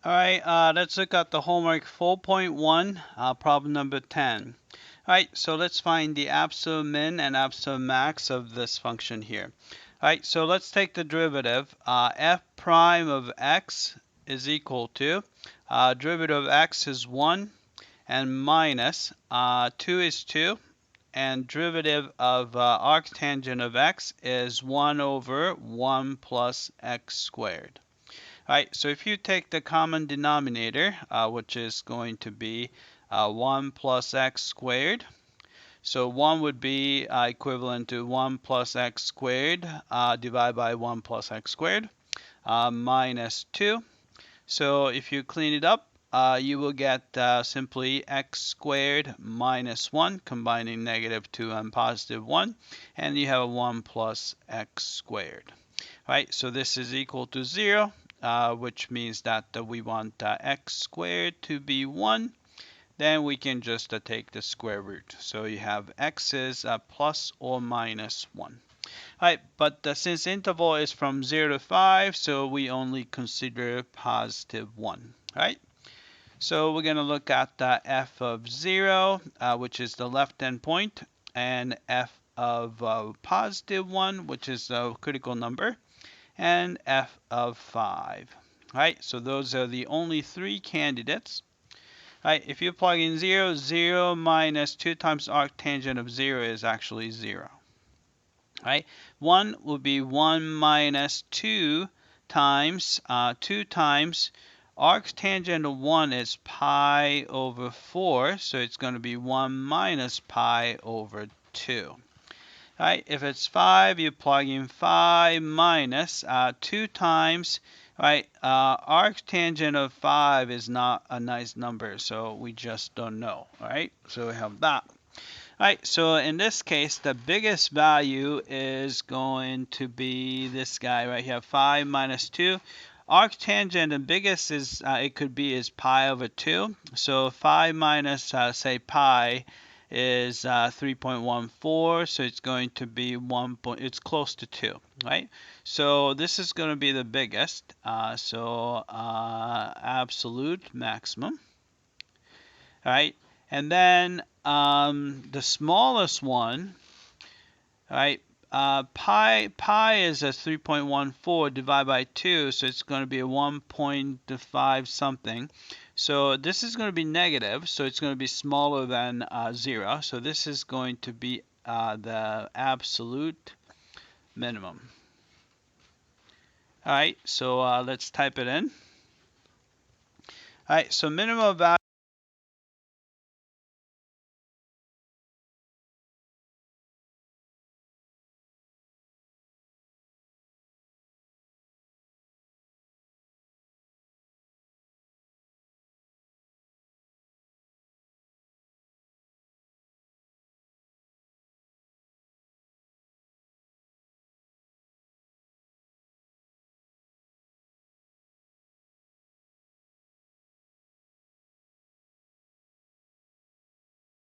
All right, let's look at the homework 4.1, problem number 10. All right, so let's find the absolute min and absolute max of this function here. All right, so let's take the derivative. F prime of x is equal to, derivative of x is 1 and minus 2 is 2, and derivative of arctangent of x is 1 over 1 plus x squared. Right, so if you take the common denominator, which is going to be 1 plus x squared, so 1 would be equivalent to 1 plus x squared divided by 1 plus x squared minus 2. So if you clean it up, you will get simply x squared minus 1, combining negative 2 and positive 1, and you have 1 plus x squared. Right, so this is equal to 0, which means that we want x squared to be 1. Then we can just take the square root. So you have x is plus or minus 1. Right, but since interval is from 0 to 5, so we only consider positive 1. Right? So we're going to look at f of 0, which is the left-hand point, and f of positive 1, which is the critical number, and f of 5. Right, so those are the only three candidates. Right, if you plug in 0, 0 minus 2 times arctangent of 0 is actually 0. Right, 1 will be 1 minus 2 times arctangent of 1 is pi over 4, so it's going to be 1 minus pi over 2. Right, if it's 5, you plug in 5 minus 2 times, right, arctangent of 5 is not a nice number, so we just don't know, right? So we have that. Right, so in this case, the biggest value is going to be this guy right here, 5 minus 2. Arctangent, the biggest is, it could be is pi over 2. So 5 minus, say, pi is 3.14, so it's going to be it's close to 2, right? So this is going to be the biggest, absolute maximum, right? And then the smallest one, right? Pi is a 3.14 divided by 2, so it's going to be a 1.5 something. So this is going to be negative, so it's going to be smaller than 0. So this is going to be the absolute minimum. All right, so let's type it in. All right, so minimum value